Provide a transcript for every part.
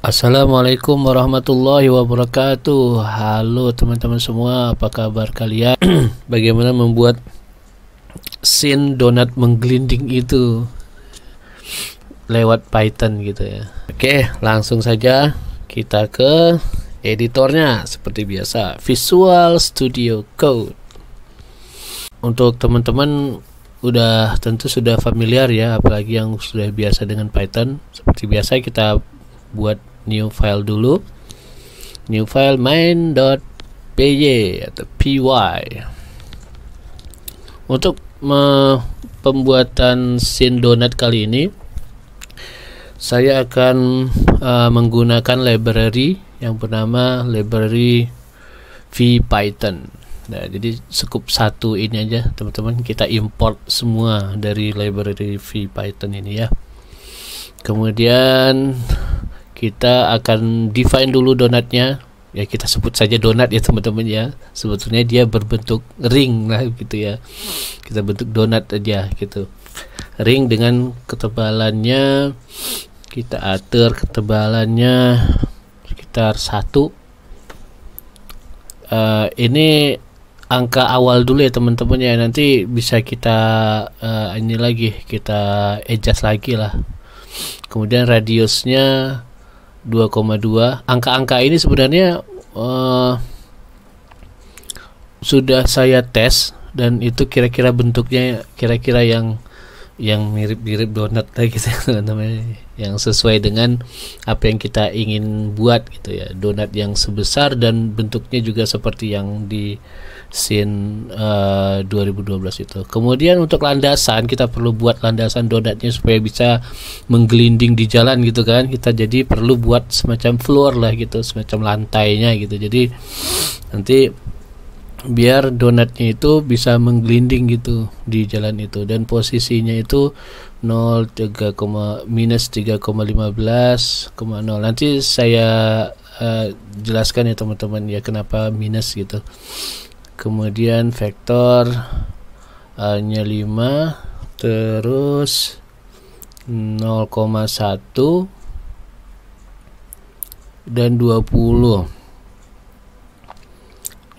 Assalamualaikum warahmatullahi wabarakatuh. Halo teman-teman semua, apa kabar kalian? Bagaimana membuat scene donat menggelinding itu lewat Python gitu ya. Oke, langsung saja kita ke editornya seperti biasa, Visual Studio Code. Untuk teman-teman tentu sudah familiar ya, apalagi yang sudah biasa dengan Python. Seperti biasa kita buat new file dulu, new file main.py atau py. Untuk pembuatan scene donat kali ini saya akan menggunakan library yang bernama library VPython. Nah, jadi cukup satu ini aja teman-teman, kita import semua dari library VPython ini ya. Kemudian kita akan define dulu donatnya, ya kita sebut saja donat ya teman-teman ya. Sebetulnya dia berbentuk ring lah gitu ya, kita bentuk donat aja gitu. Ring dengan ketebalannya kita atur ketebalannya sekitar 1. Ini angka awal dulu ya teman-teman ya, nanti bisa kita ini lagi kita adjust lagi lah. Kemudian radiusnya 2,2. Angka-angka ini sebenarnya sudah saya tes dan itu kira-kira bentuknya kira-kira yang mirip-mirip donat lah gitu teman-teman, yang sesuai dengan apa yang kita ingin buat gitu ya, donat yang sebesar dan bentuknya juga seperti yang di scene 2012 itu. Kemudian untuk landasan, kita perlu buat landasan donatnya supaya bisa menggelinding di jalan gitu kan. Kita jadi perlu buat semacam floor lah gitu, semacam lantainya gitu. Jadi nanti biar donatnya itu bisa menggelinding gitu di jalan itu, dan posisinya itu minus 3,15,0. Nanti saya jelaskan ya teman-teman ya kenapa minus gitu. Kemudian vektor nya 5, terus 0,1 dan 20.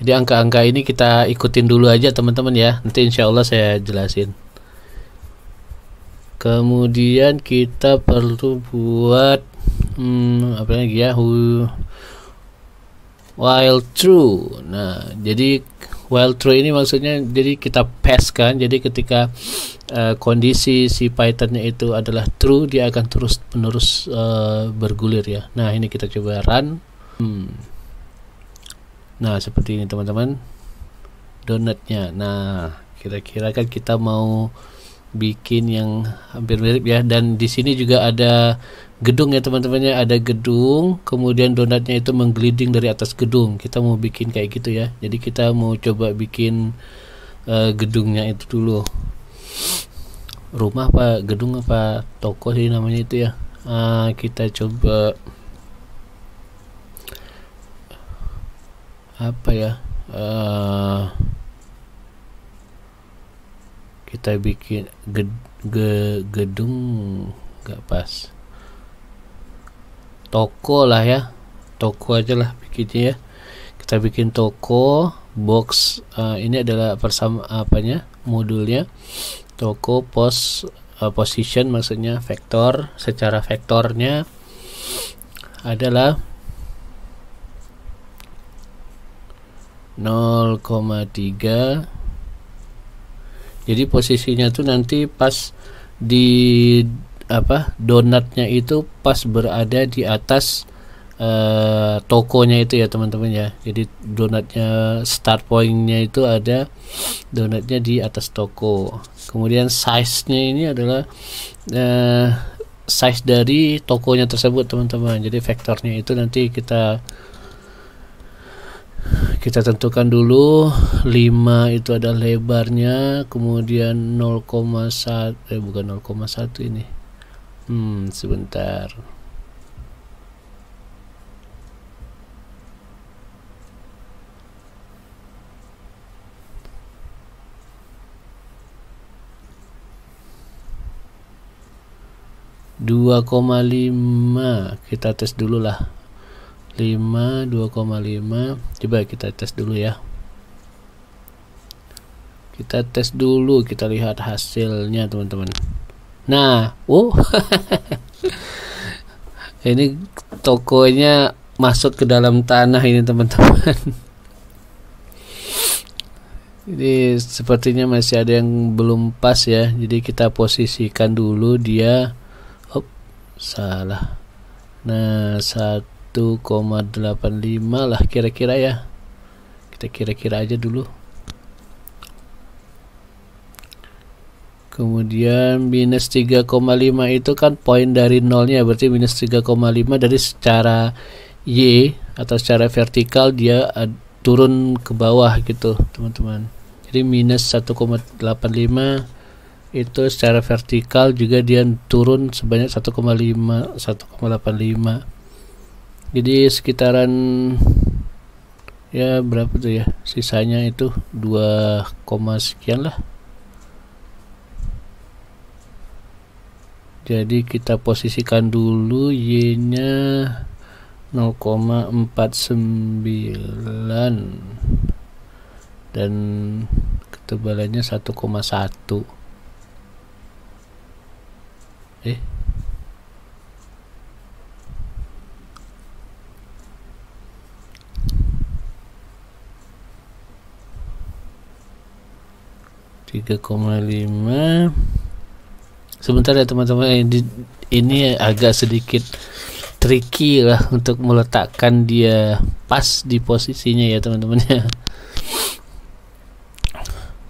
Jadi angka-angka ini kita ikutin dulu aja teman-teman ya, nanti insya Allah saya jelasin. Kemudian kita perlu buat apa lagi ya, while true. Nah, jadi while true ini maksudnya jadi kita pass kan, jadi ketika kondisi si Pythonnya itu adalah true, dia akan terus menerus bergulir ya. Nah, ini kita coba run. Nah, seperti ini teman-teman donatnya. Nah, kira-kira kan kita mau bikin yang hampir mirip ya, dan di sini juga ada gedung ya teman-temannya, ada gedung, kemudian donatnya itu menggelinding dari atas gedung. Kita mau bikin kayak gitu ya, jadi kita mau coba bikin gedungnya itu dulu. Rumah apa gedung apa toko sih namanya itu ya. Kita coba apa ya, kita bikin gedung nggak pas, toko lah ya, toko aja lah bikinnya ya. Kita bikin toko box, ini adalah apanya modulnya, toko position maksudnya vektor. Secara vektornya adalah 0,3. jadi posisinya tuh nanti pas di donatnya itu pas berada di atas tokonya itu ya teman-teman ya. Jadi donatnya start pointnya itu ada donatnya di atas toko. Kemudian size-nya ini adalah size dari tokonya tersebut teman-teman. Jadi vektornya itu nanti kita tentukan dulu. 5 itu ada lebarnya, kemudian 0,1 bukan 0,1 ini. Sebentar. 2,5 kita tes dulu lah. 5 2,5 coba kita tes dulu ya. Kita tes dulu, kita lihat hasilnya teman-teman. Nah, ini tokonya masuk ke dalam tanah ini teman-teman. Jadi sepertinya masih ada yang belum pas ya. Jadi kita posisikan dulu dia. Salah. Nah, 1,85 lah kira-kira ya. Kita kira-kira aja dulu. Kemudian minus 3,5 itu kan poin dari nolnya, berarti minus 3,5 dari secara Y atau secara vertikal dia turun ke bawah gitu teman-teman. Jadi minus 1,85 itu secara vertikal juga dia turun sebanyak 1,85. Jadi sekitaran ya berapa tuh ya, sisanya itu 2, sekian lah. Jadi kita posisikan dulu Y nya 0,49 dan ketebalannya 1,1. 3,5. Sebentar ya teman-teman, ini agak sedikit tricky lah untuk meletakkan dia pas di posisinya ya teman-teman ya.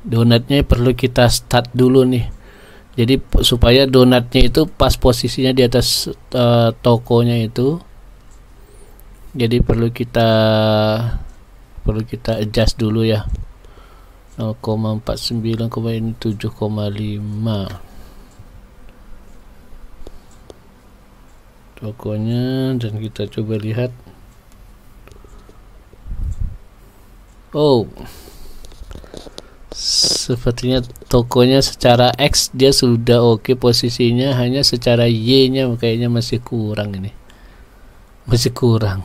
Donatnya perlu kita start dulu nih. Jadi supaya donatnya itu pas posisinya di atas tokonya itu. Jadi perlu kita adjust dulu ya. 0,49 ini 7,5 tokonya, dan kita coba lihat. Sepertinya tokonya secara X dia sudah oke posisinya, hanya secara Y nya kayaknya masih kurang ini, masih kurang.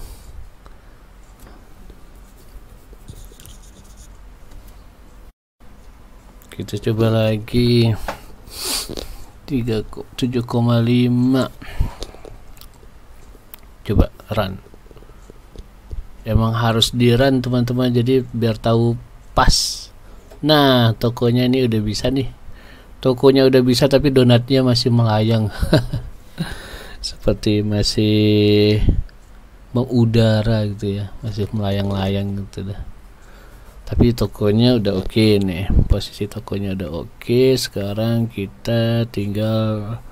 Kita coba lagi 7,5. Coba run. Emang harus di run teman-teman, jadi biar tahu pas. Nah, tokonya ini udah bisa nih. Tokonya udah bisa tapi donatnya masih melayang. Seperti masih mengudara gitu ya, masih melayang-layang gitu dah. Tapi tokonya udah oke nih. Posisi tokonya udah oke. Sekarang kita tinggal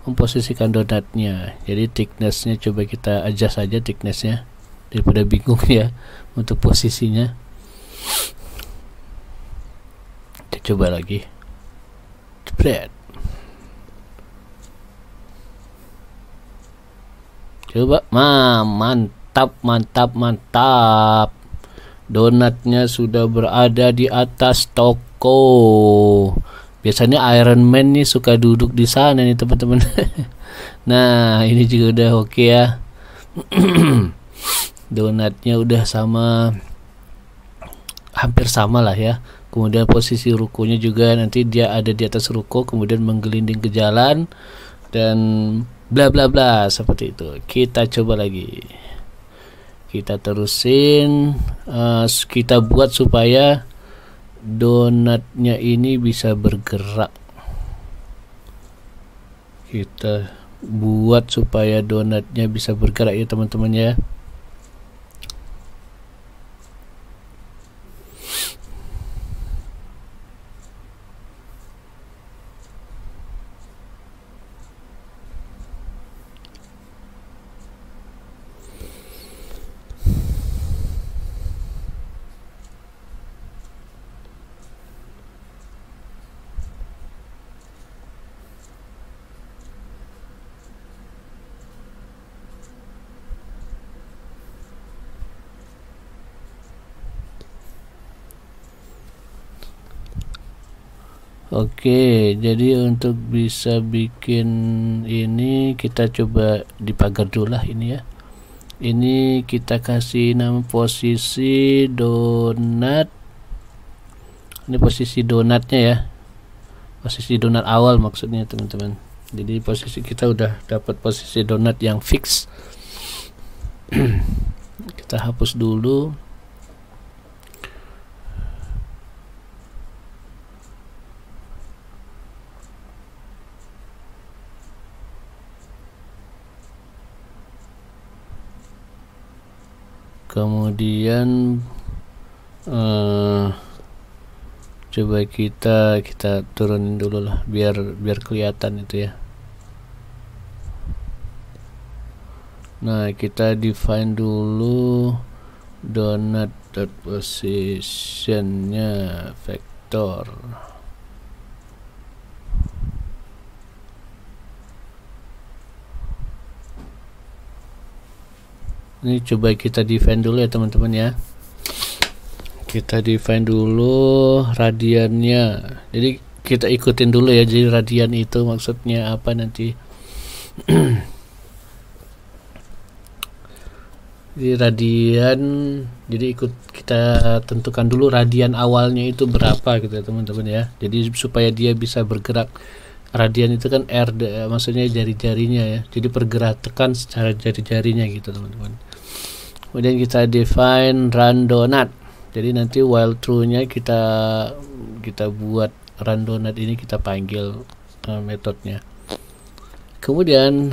memposisikan donatnya. Jadi thicknessnya coba kita adjust aja thicknessnya daripada bingung ya untuk posisinya. Kita coba lagi. Jepret. Coba, mantap. Donatnya sudah berada di atas toko. Biasanya Iron Man nih suka duduk di sana nih teman-teman. Nah, ini juga udah oke ya. Donatnya udah sama, hampir sama lah ya. Kemudian posisi rukonya juga nanti dia ada di atas ruko, kemudian menggelinding ke jalan dan bla bla bla seperti itu. Kita coba lagi. Kita terusin, kita buat supaya donatnya ini bisa bergerak. Kita buat supaya donatnya bisa bergerak ya teman-teman ya. Oke, jadi untuk bisa bikin ini kita coba dipagar dulu lah ini ya. Ini kita kasih nama posisi donat. Ini posisi donatnya ya. Posisi donat awal maksudnya teman-teman. Jadi posisi kita udah dapat posisi donat yang fix. Kita hapus dulu. Kemudian coba kita turunin dulu lah biar kelihatan itu ya. Nah, kita define dulu donut dot positionnya vektor. Ini coba kita define dulu ya teman-teman ya. Kita define dulu radiannya. Jadi kita ikutin dulu ya. Jadi radian itu maksudnya apa nanti? Jadi radian, jadi kita tentukan dulu radian awalnya itu berapa gitu ya teman-teman ya. Jadi supaya dia bisa bergerak. Radian itu kan R, maksudnya jari-jarinya ya. Jadi pergerakan secara jari-jarinya gitu teman-teman. Kemudian kita define run donut. Jadi nanti while true-nya kita buat run donut ini, kita panggil metodenya. Kemudian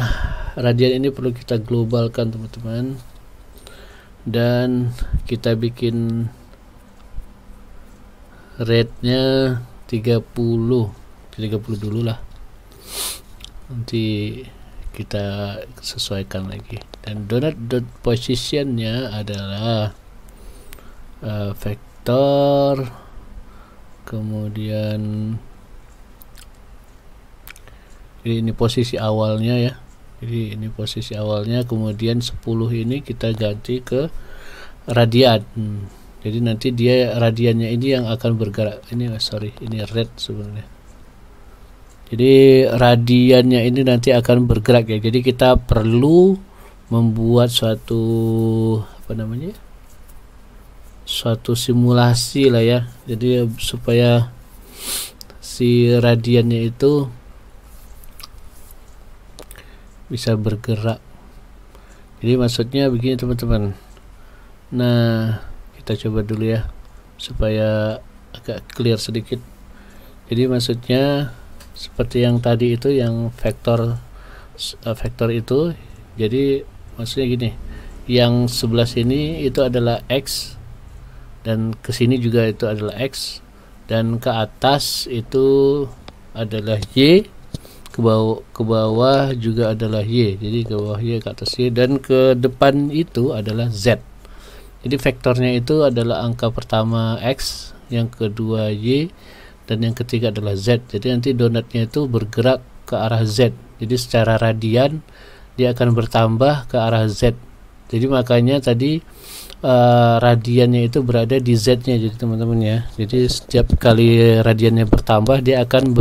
radian ini perlu kita globalkan teman-teman. Dan kita bikin rate-nya 30 dulu lah, nanti kita sesuaikan lagi. Dan donut dot positionnya adalah vektor, kemudian jadi ini posisi awalnya ya. Jadi ini posisi awalnya, kemudian 10 ini kita ganti ke radian. Jadi nanti dia radiannya ini yang akan bergerak. Ini ini red sebenarnya. Jadi radiannya ini nanti akan bergerak ya. Jadi kita perlu membuat suatu suatu simulasi lah ya. Jadi supaya si radiannya itu bisa bergerak. Jadi maksudnya begini teman-teman. Nah, kita coba dulu ya supaya agak clear sedikit. Jadi maksudnya seperti yang tadi itu, yang vektor itu. Jadi maksudnya gini, yang sebelah sini itu adalah X, dan ke sini juga itu adalah X, dan ke atas itu adalah Y, ke bawah juga adalah Y. Jadi ke bawah Y, ke atas Y, dan ke depan itu adalah Z. Jadi vektornya itu adalah angka pertama X, yang kedua Y, dan yang ketiga adalah Z. Jadi nanti donatnya itu bergerak ke arah Z. Jadi secara radian dia akan bertambah ke arah Z. Jadi makanya tadi radiannya itu berada di Z-nya, jadi teman-teman ya. Jadi setiap kali radiannya bertambah, dia akan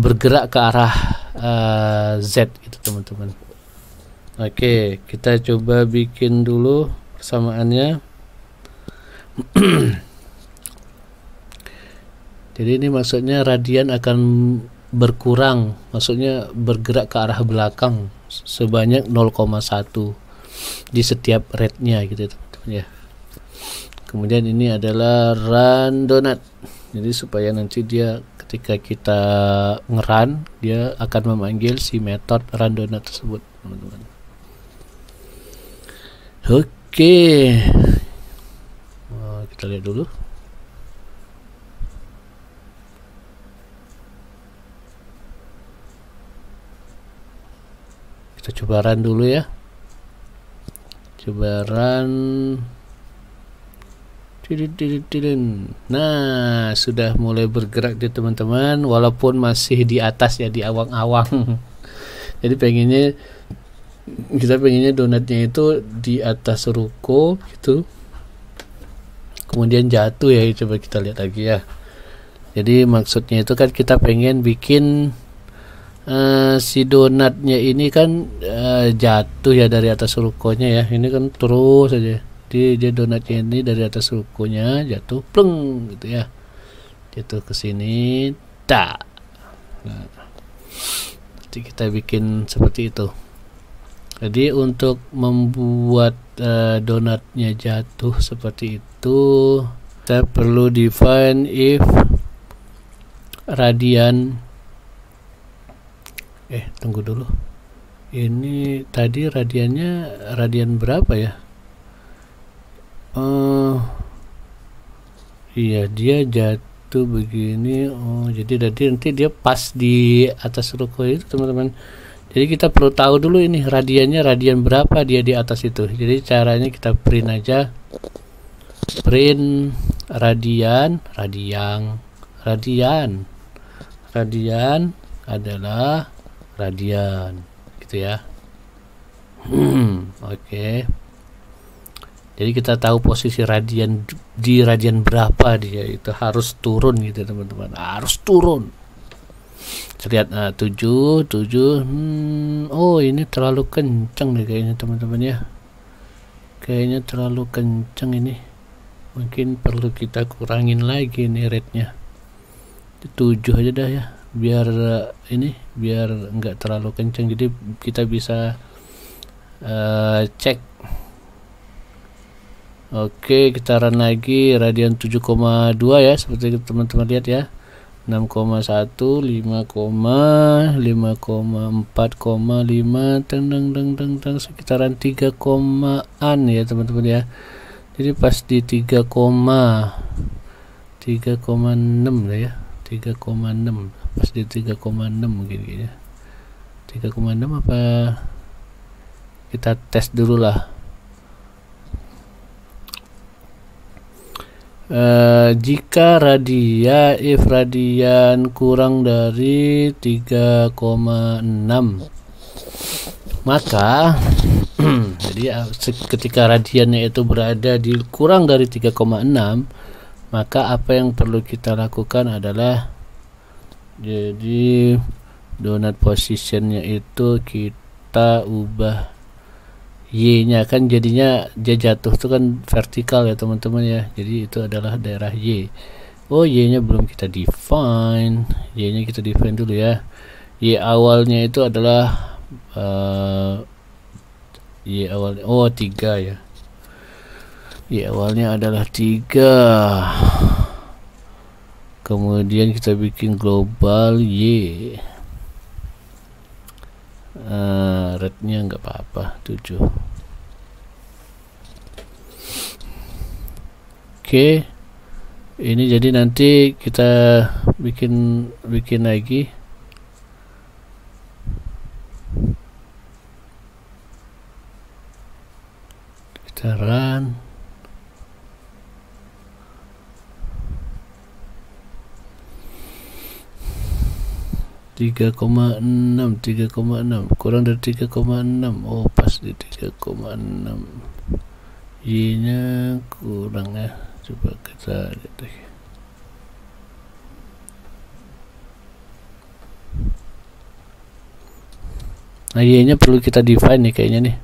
bergerak ke arah Z itu teman-teman. Oke, kita coba bikin dulu persamaannya. Jadi ini maksudnya radian akan berkurang, maksudnya bergerak ke arah belakang sebanyak 0,1 di setiap rate-nya gitu teman-teman ya. Kemudian ini adalah run donut. Jadi supaya nanti dia ketika kita ngerun, dia akan memanggil si metode run donut tersebut teman-teman. Oke. Kita lihat dulu. Kita coba run dulu ya. Coba run. Nah, sudah mulai bergerak di teman-teman, walaupun masih di atas ya, di awang-awang. Jadi kita pengennya donatnya itu di atas ruko gitu, kemudian jatuh ya. Coba kita lihat lagi ya. Jadi maksudnya itu kan kita pengen bikin si donatnya ini kan jatuh ya dari atas rukonya ya. Ini kan terus aja. Dia donatnya ini dari atas rukonya jatuh pleng gitu ya. Jatuh ke sini, tak. Nah, nanti kita bikin seperti itu. Jadi untuk membuat donatnya jatuh seperti itu, kita perlu define if radian. Tunggu dulu. Ini tadi radiannya radian berapa ya? Iya, dia jatuh begini. Jadi nanti dia pas di atas ruko itu, teman-teman. Jadi kita perlu tahu dulu ini radiannya radian berapa dia di atas itu. Jadi caranya kita print aja. Print radian adalah radian gitu ya. Oke. Jadi kita tahu posisi radian di radian berapa dia itu harus turun gitu teman-teman. Harus turun. Lihat 7. Oh, ini terlalu kencang nih kayaknya teman-teman ya. Kayaknya terlalu kencang ini. Mungkin perlu kita kurangin lagi nih rate-nya. 7 aja dah ya. Biar biar enggak terlalu kencang, jadi kita bisa cek. Oke, kita run lagi radian 7,2 ya, seperti teman-teman lihat ya. 6,1, 5,4,5 teng sekitaran 3 komaan ya teman-teman ya. Jadi pas di 3,6 lah ya. 3,6 pas di 3,6 mungkin ya. 3,6 apa kita tes dulu lah. Jika if radian kurang dari 3,6 maka jadi ketika radiannya itu berada di kurang dari 3,6 maka apa yang perlu kita lakukan adalah jadi donut positionnya itu kita ubah Y-nya, kan jadinya dia jatuh itu kan vertikal ya teman-teman ya, jadi itu adalah daerah Y. Oh, Y-nya belum kita define. Y-nya kita define dulu ya. Y awalnya itu adalah Y awalnya 3 ya. Y awalnya adalah 3. Kemudian kita bikin global Y. Rate-nya nggak apa-apa, 7. Oke. Ini jadi nanti kita bikin lagi. Kita run. tiga koma enam kurang dari 3,6. Oh, pas di 3,6. Y-nya kurang ya. Coba kita lihat lagi. Nah, Y-nya perlu kita define nih kayaknya nih.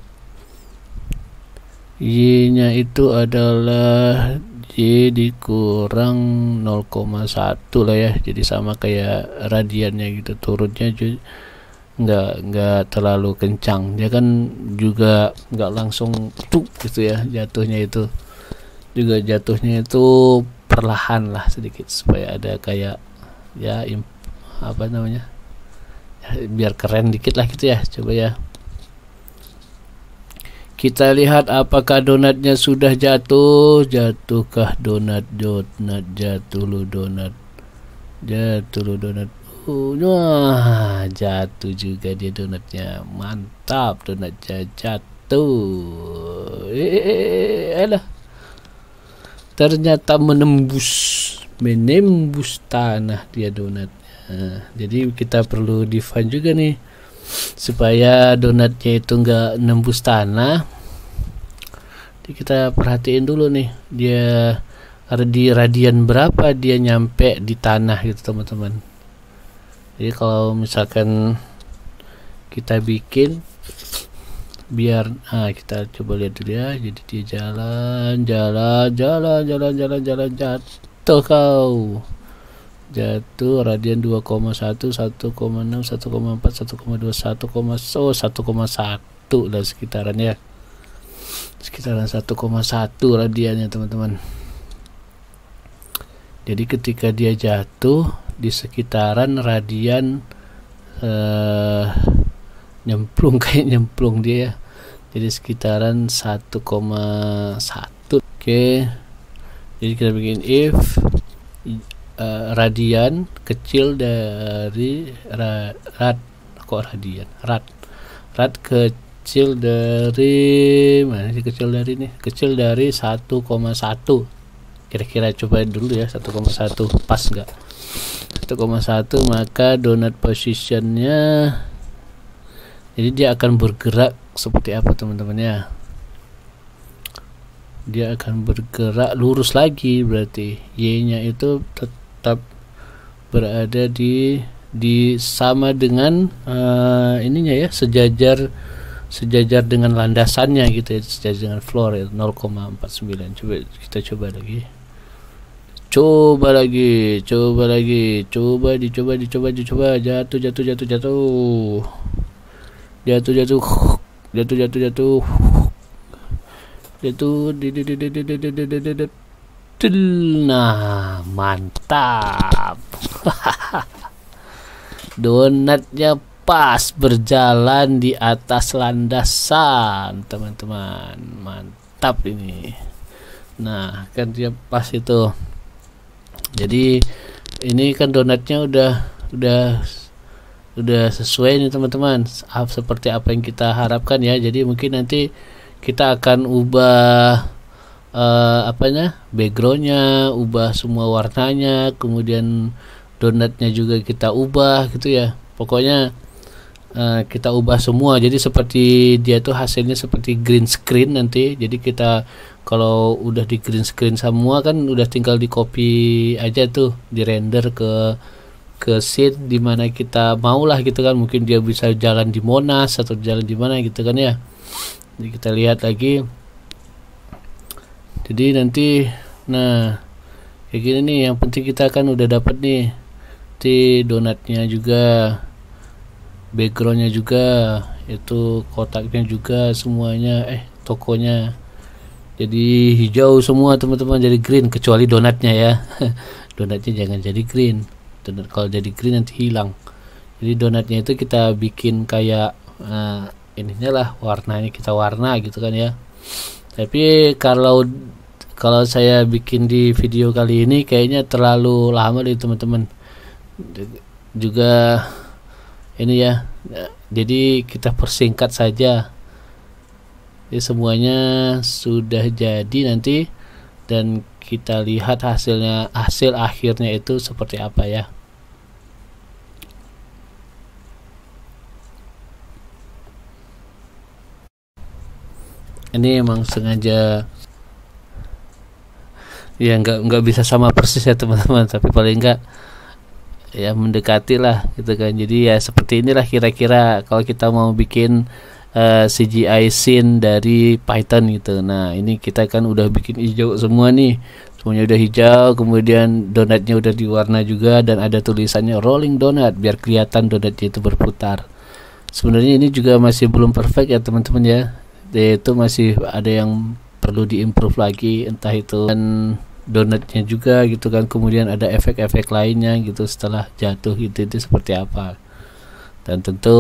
Y-nya itu adalah Y dikurang 0,1 lah ya, jadi sama kayak radiannya gitu, turunnya nggak terlalu kencang, dia kan juga nggak langsung tuh gitu ya, jatuhnya itu perlahan lah sedikit supaya ada kayak ya apa namanya ya, biar keren dikit lah gitu ya. Coba ya kita lihat apakah donatnya sudah jatuh. Jatuhkah donat? Jatuh lu donat. Wah, jatuh juga dia donatnya. Mantap, donatnya jatuh. Alah. Ternyata menembus tanah dia donatnya. Jadi kita perlu define juga nih supaya donatnya itu enggak nembus tanah. Jadi kita perhatiin dulu nih dia di radian berapa dia nyampe di tanah gitu teman-teman. Jadi kalau misalkan kita bikin biar kita coba lihat dulu ya. Jadi dia jalan jatuh kau. Jatuh radian 2,1, 1,6, 1,4, 1,2, 1,1 lah sekitaran ya. Sekitaran 1,1 radiannya teman-teman. Jadi ketika dia jatuh di sekitaran radian nyemplung dia ya. Jadi sekitaran 1,1. Oke. Jadi kita bikin if radian kecil dari rad kecil dari mana sih, kecil dari 1,1. Kira-kira coba dulu ya, 1,1 pas nggak? 1,1 maka donut positionnya, jadi dia akan bergerak seperti apa teman-teman ya. Dia akan bergerak lurus lagi, berarti Y nya itu tetap berada di sama dengan ininya ya, sejajar dengan landasannya gitu ya, sejajar dengan floor ya, 0,49. Coba lagi, dicoba, jatuh. Nah, mantap. Donatnya pas berjalan di atas landasan, teman-teman. Mantap ini. Nah, kan dia pas itu. Jadi ini kan donatnya udah sesuai nih teman-teman, seperti apa yang kita harapkan ya. Jadi mungkin nanti kita akan ubah backgroundnya, ubah semua warnanya, kemudian donatnya juga kita ubah gitu ya. Pokoknya kita ubah semua, jadi seperti dia tuh hasilnya seperti green screen nanti. Jadi kita kalau udah di green screen semua kan udah tinggal di copy aja tuh, di render ke scene dimana kita mau lah gitu kan. Mungkin dia bisa jalan di Monas atau jalan di mana gitu kan ya. Jadi kita lihat lagi. Jadi nanti kayak gini nih, yang penting kita kan udah dapat nih di donatnya juga, backgroundnya juga, itu kotaknya juga, semuanya tokonya jadi hijau semua teman-teman, jadi green kecuali donatnya ya. Donatnya jangan jadi green. Kalau jadi green nanti hilang. Jadi donatnya itu kita bikin kayak ininya lah, warnanya kita warna gitu kan ya. Tapi kalau saya bikin di video kali ini kayaknya terlalu lama deh teman-teman. Juga ini ya. Jadi kita persingkat saja. Jadi semuanya sudah jadi nanti, dan kita lihat hasil akhirnya itu seperti apa ya. Ini emang sengaja ya, nggak bisa sama persis ya teman-teman, tapi paling enggak ya mendekati lah gitu kan. Jadi ya seperti inilah kira-kira kalau kita mau bikin CGI scene dari Python gitu. Nah ini kita kan udah bikin hijau semua nih, semuanya udah hijau, kemudian donatnya udah diwarna juga, dan ada tulisannya rolling donut biar kelihatan donatnya itu berputar. Sebenarnya ini juga masih belum perfect ya teman-teman ya. Itu masih ada yang perlu diimprove lagi, entah itu dan donatnya juga gitu kan, kemudian ada efek-efek lainnya gitu setelah jatuh itu seperti apa. Dan tentu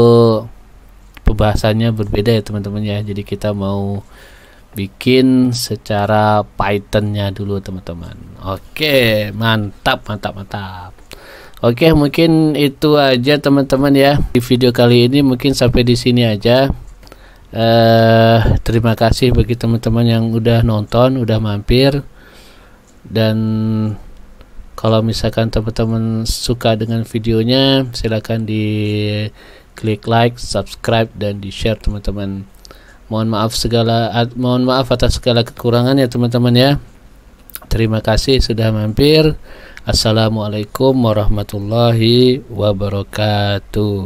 pembahasannya berbeda ya teman-teman ya. Jadi kita mau bikin secara Pythonnya dulu teman-teman. Oke, mantap. Oke, mungkin itu aja teman-teman ya. Di video kali ini mungkin sampai di sini aja. Terima kasih bagi teman-teman yang udah nonton, udah mampir. Dan kalau misalkan teman-teman suka dengan videonya, silakan di klik like, subscribe, dan di share teman-teman. Mohon maaf atas segala kekurangan ya teman-teman ya. Terima kasih sudah mampir. Assalamualaikum warahmatullahi wabarakatuh.